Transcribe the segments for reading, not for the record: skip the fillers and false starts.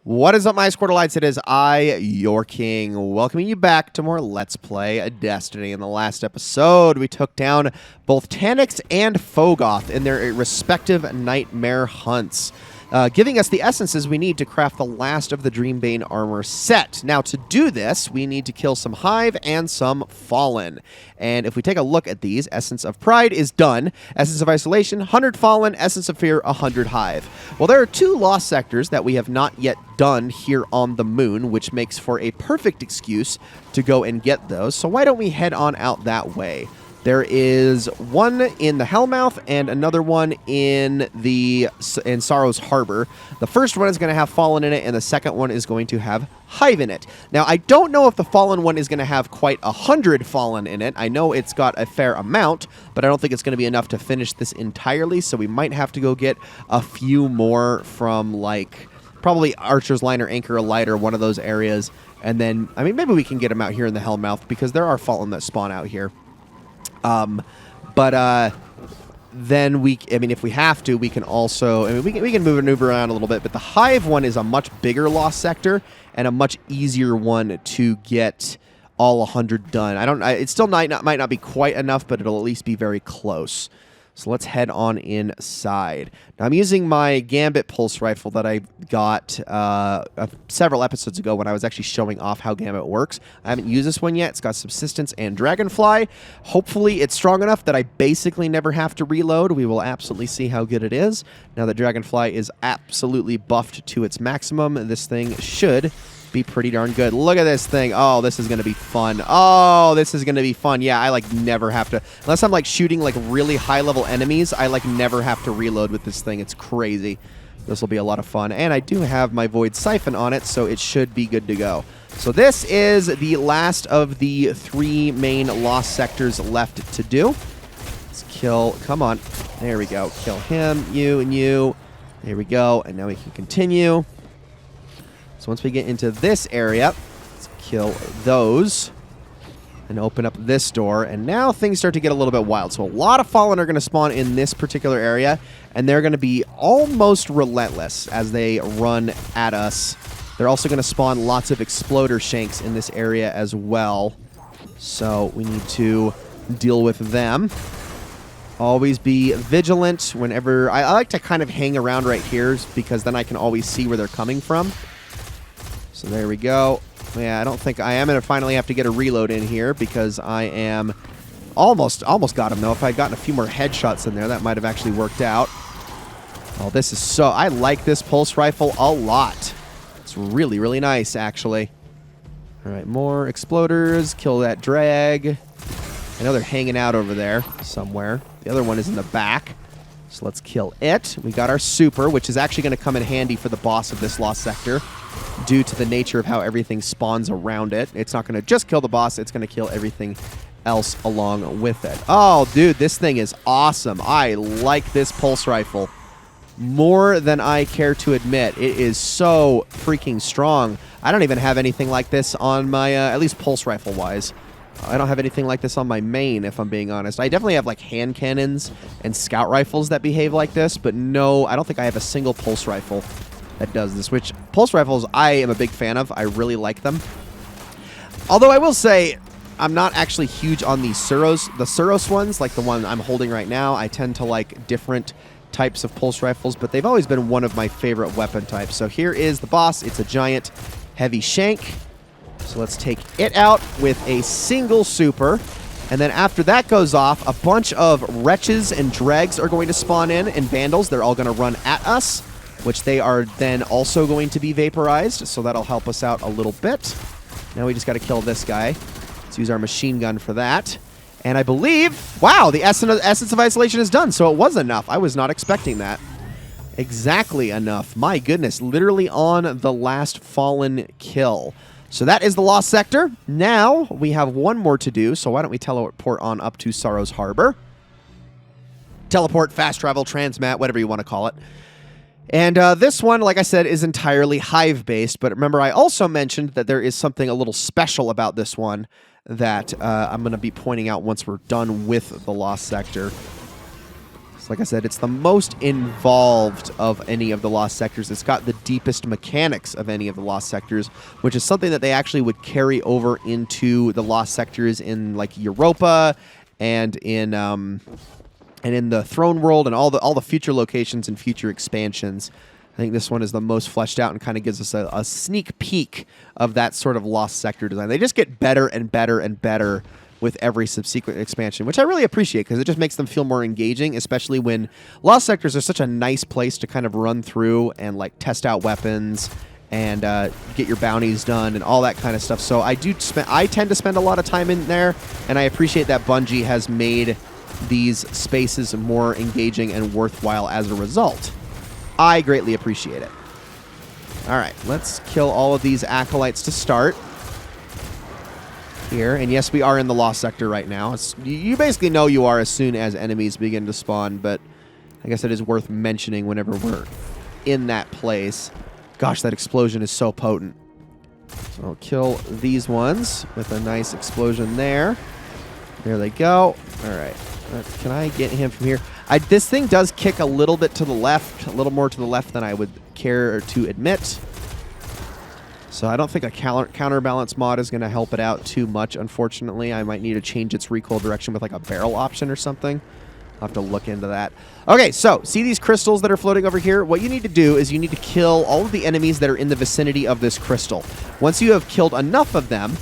What is up, my Squirtleites? It is I, your king, welcoming you back to more Let's Play Destiny. In the last episode, we took down both Taniks and Phogoth in their respective nightmare hunts, giving us the essences we need to craft the last of the Dreambane armor set. Now, to do this, we need to kill some Hive and some Fallen. And if we take a look at these, Essence of Pride is done. Essence of Isolation, 100 Fallen. Essence of Fear, 100 Hive. Well, there are 2 lost sectors that we have not yet done here on the moon, which makes for a perfect excuse to go and get those. So why don't we head on out that way? There is one in the Hellmouth and another one in Sorrow's Harbor. The first one is going to have Fallen in it, and the second one is going to have Hive in it. Now, I don't know if the Fallen one is going to have quite 100 Fallen in it. I know it's got a fair amount, but I don't think it's going to be enough to finish this entirely, so we might have to go get a few more from, like, probably Archer's Line or Anchor Light or one of those areas. And then, I mean, maybe we can get them out here in the Hellmouth, because there are Fallen that spawn out here. Then if we have to, we can also, we can maneuver around a little bit, but the Hive one is a much bigger lost sector and a much easier one to get all 100 done. It still might not be quite enough, but it'll at least be very close. So let's head on inside. Now, I'm using my Gambit pulse rifle that I got several episodes ago when I was actually showing off how Gambit works. I haven't used this one yet. It's got Subsistence and Dragonfly. Hopefully, it's strong enough that I basically never have to reload. We will absolutely see how good it is. Now that Dragonfly is absolutely buffed to its maximum, this thing should be pretty darn good. Look at this thing. Oh, this is going to be fun. Oh, this is going to be fun. Yeah, I never have to, unless I'm shooting really high level enemies, I never have to reload with this thing. It's crazy. This will be a lot of fun. And I do have my Void Siphon on it, so it should be good to go. So this is the last of the 3 main lost sectors left to do. Let's kill, come on. There we go. Kill him, you, and you. There we go. And now we can continue. So once we get into this area, let's kill those and open up this door. And now things start to get a little bit wild. So a lot of Fallen are going to spawn in this particular area, and they're going to be almost relentless as they run at us. They're also going to spawn lots of Exploder Shanks in this area as well. So we need to deal with them. Always be vigilant whenever... I like to kind of hang around right here because then I can always see where they're coming from. So there we go. Yeah, I don't think I am going to finally have to get a reload in here because I am almost got him, though. If I had gotten a few more headshots in there, that might have actually worked out. Oh, this is so... I like this pulse rifle a lot. It's really, really nice, actually. All right, more exploders. Kill that drag. I know they're hanging out over there somewhere. The other one is in the back. So let's kill it. We got our super, which is actually going to come in handy for the boss of this lost sector due to the nature of how everything spawns around it. It's not going to just kill the boss. It's going to kill everything else along with it. Oh, dude, this thing is awesome. I like this pulse rifle more than I care to admit. It is so freaking strong. I don't even have anything like this on my, at least pulse rifle-wise. I don't have anything like this on my main, if I'm being honest. I definitely have hand cannons and scout rifles that behave like this, but no, I don't think I have a single pulse rifle that does this, which pulse rifles I am a big fan of. I really like them. Although I will say I'm not actually huge on the Suros ones, like the one I'm holding right now. I tend to like different types of pulse rifles, but they've always been one of my favorite weapon types. So here is the boss. It's a giant heavy shank. So let's take it out with a single super. And then after that goes off, a bunch of wretches and dregs are going to spawn in, and vandals. They're all going to run at us, which they are then also going to be vaporized. So that'll help us out a little bit. Now we just got to kill this guy. Let's use our machine gun for that. And I believe, wow, the Essence of Isolation is done. So it was enough. I was not expecting that. Exactly enough. My goodness, literally on the last Fallen kill. So that is the lost sector. Now we have one more to do, so why don't we teleport on up to Sorrow's Harbor. Teleport, fast travel, transmat, whatever you want to call it. And this one, like I said, is entirely Hive-based, but remember I also mentioned that there is something a little special about this one that I'm going to be pointing out once we're done with the lost sector. So like I said, it's the most involved of any of the Lost Sectors. It's got the deepest mechanics of any of the Lost Sectors, which is something that they actually would carry over into the Lost Sectors in like Europa and in the Throne World and all the future locations and future expansions. I think this one is the most fleshed out and kind of gives us a sneak peek of that sort of Lost Sector design. They just get better and better and better with every subsequent expansion, which I really appreciate because it just makes them feel more engaging, especially when Lost Sectors are such a nice place to kind of run through and like test out weapons and get your bounties done and all that kind of stuff. So I tend to spend a lot of time in there, and I appreciate that Bungie has made these spaces more engaging and worthwhile as a result. I greatly appreciate it. All right, let's kill all of these acolytes to start here. And yes, we are in the Lost Sector right now. You basically know you are as soon as enemies begin to spawn, but I guess it is worth mentioning whenever we're in that place. Gosh, that explosion is so potent. So I'll kill these ones with a nice explosion there. There they go. All right. Can I get him from here? This thing does kick a little bit to the left, a little more to the left than I would care to admit. So I don't think a counterbalance mod is going to help it out too much, unfortunately. I might need to change its recoil direction with like a barrel option or something. I'll have to look into that. Okay, so see these crystals that are floating over here? What you need to do is you need to kill all of the enemies that are in the vicinity of this crystal. Once you have killed enough of them,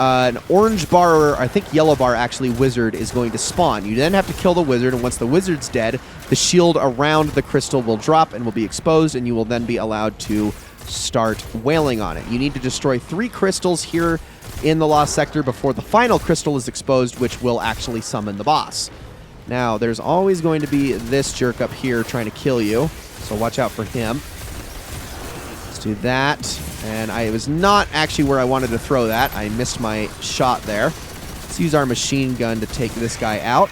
an orange bar, or I think yellow bar actually, wizard is going to spawn. You then have to kill the wizard, and once the wizard's dead, the shield around the crystal will drop and will be exposed, and you will then be allowed to start wailing on it. You need to destroy 3 crystals here in the Lost Sector before the final crystal is exposed, which will actually summon the boss. Now, there's always going to be this jerk up here trying to kill you, so watch out for him. Let's do that. And I was not actually where I wanted to throw that. I missed my shot there. Let's use our machine gun to take this guy out.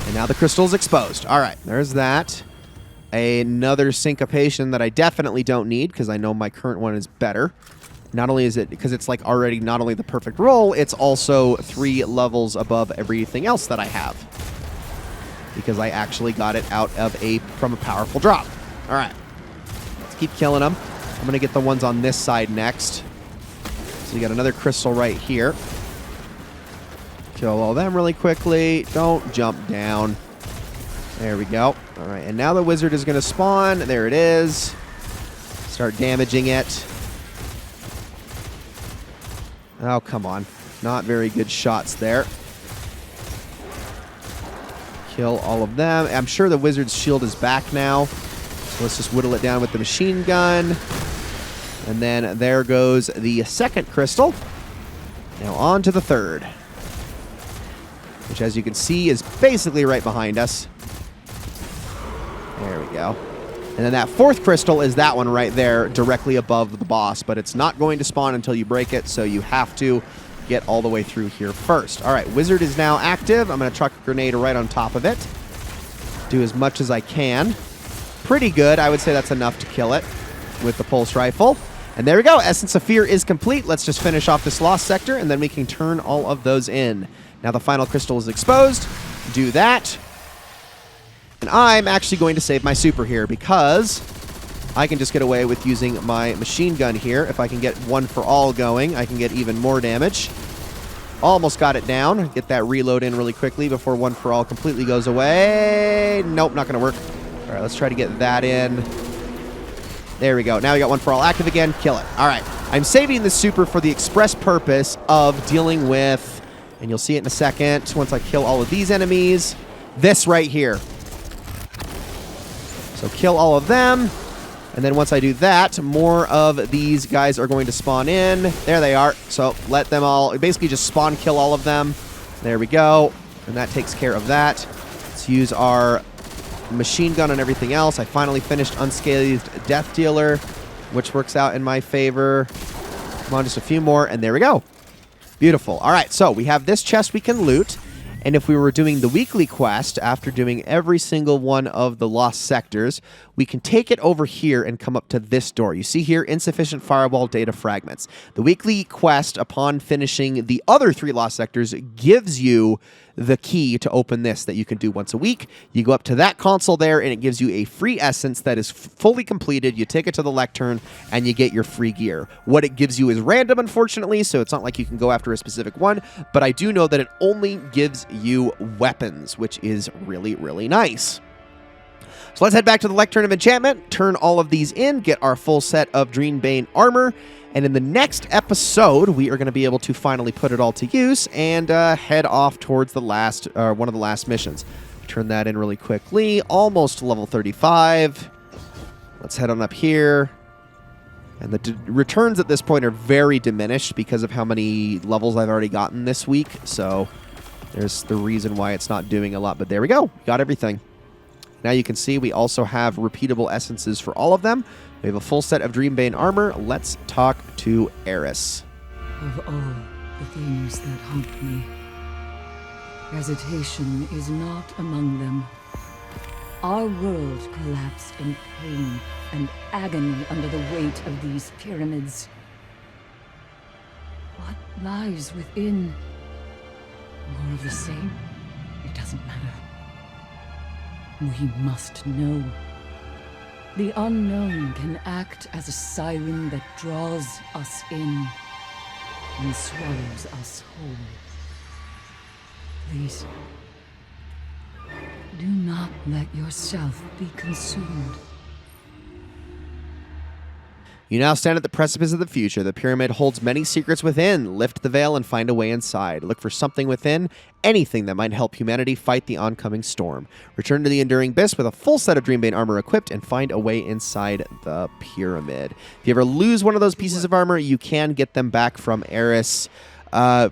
And now the crystal's exposed. All right, there's that. Another syncopation that I definitely don't need because I know my current one is better. Not only is it because it's like already not only the perfect roll, it's also 3 levels above everything else that I have. Because I actually got it out of from a powerful drop. All right, let's keep killing them. I'm going to get the ones on this side next. So you got another crystal right here. Kill all them really quickly. Don't jump down. There we go. All right, and now the wizard is going to spawn. There it is. Start damaging it. Oh, come on. Not very good shots there. Kill all of them. I'm sure the wizard's shield is back now. So let's just whittle it down with the machine gun. And then there goes the second crystal. Now on to the third, which, as you can see, is basically right behind us. There we go. And then that fourth crystal is that one right there, directly above the boss, but it's not going to spawn until you break it, so you have to get all the way through here first. All right, wizard is now active. I'm going to chuck a grenade right on top of it. Do as much as I can. Pretty good. I would say that's enough to kill it with the pulse rifle. And there we go. Essence of Fear is complete. Let's just finish off this Lost Sector, and then we can turn all of those in. Now the final crystal is exposed. Do that. And I'm actually going to save my super here because I can just get away with using my machine gun here. If I can get one for all going, I can get even more damage. Almost got it down. Get that reload in really quickly before one for all completely goes away. Nope, not going to work. All right, let's try to get that in. There we go. Now we got one for all active again. Kill it. All right. I'm saving the super for the express purpose of dealing with, and you'll see it in a second, once I kill all of these enemies, this right here. So kill all of them. And then once I do that, more of these guys are going to spawn in. There they are. So let them all, basically just spawn kill all of them. There we go. And that takes care of that. Let's use our machine gun and everything else. I finally finished Unscathed Death Dealer, which works out in my favor. Come on, just a few more, and there we go. Beautiful. All right, so we have this chest we can loot, and if we were doing the weekly quest, after doing every single one of the Lost Sectors, we can take it over here and come up to this door. You see here, insufficient firewall data fragments. The weekly quest, upon finishing the other 3 Lost Sectors, gives you the key to open this that you can do once a week. You go up to that console there, and it gives you a free essence that is fully completed. You take it to the lectern, and you get your free gear. What it gives you is random, unfortunately, so it's not like you can go after a specific one, but I do know that it only gives you weapons, which is really, really nice. So let's head back to the Lectern of Enchantment, turn all of these in, get our full set of Dreambane armor, and in the next episode, we are going to be able to finally put it all to use and head off towards the last, one of the last missions. Turn that in really quickly, almost level 35. Let's head on up here. And the returns at this point are very diminished because of how many levels I've already gotten this week. So there's the reason why it's not doing a lot. But there we go. Got everything. Now you can see we also have repeatable essences for all of them. We have a full set of Dreambane armor. Let's talk to Eris. Of all the things that haunt me, hesitation is not among them. Our world collapsed in pain and agony under the weight of these pyramids. What lies within? More of the same? It doesn't matter. We must know. The unknown can act as a siren that draws us in and swallows us whole. Please, do not let yourself be consumed. You now stand at the precipice of the future. The pyramid holds many secrets within. Lift the veil and find a way inside. Look for something within, anything that might help humanity fight the oncoming storm. Return to the Enduring Abyss with a full set of Dreambane armor equipped and find a way inside the pyramid. If you ever lose one of those pieces of armor, you can get them back from Eris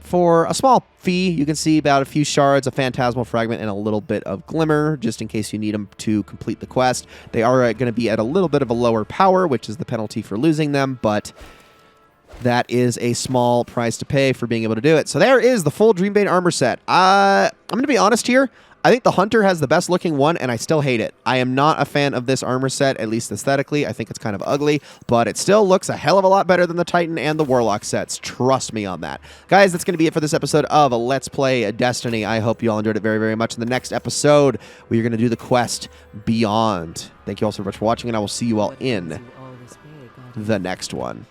for a small fee. You can see about a few shards, a phantasmal fragment, and a little bit of glimmer, just in case you need them to complete the quest. They are going to be at a little bit of a lower power, which is the penalty for losing them, but that is a small price to pay for being able to do it. So there is the full Dreambane armor set. I'm going to be honest here. I think the Hunter has the best looking one, and I still hate it. I am not a fan of this armor set, at least aesthetically. I think it's kind of ugly, but it still looks a hell of a lot better than the Titan and the Warlock sets. Trust me on that. Guys, that's going to be it for this episode of Let's Play Destiny. I hope you all enjoyed it very, very much. In the next episode, we are going to do the quest Beyond. Thank you all so much for watching, and I will see you all in the next one.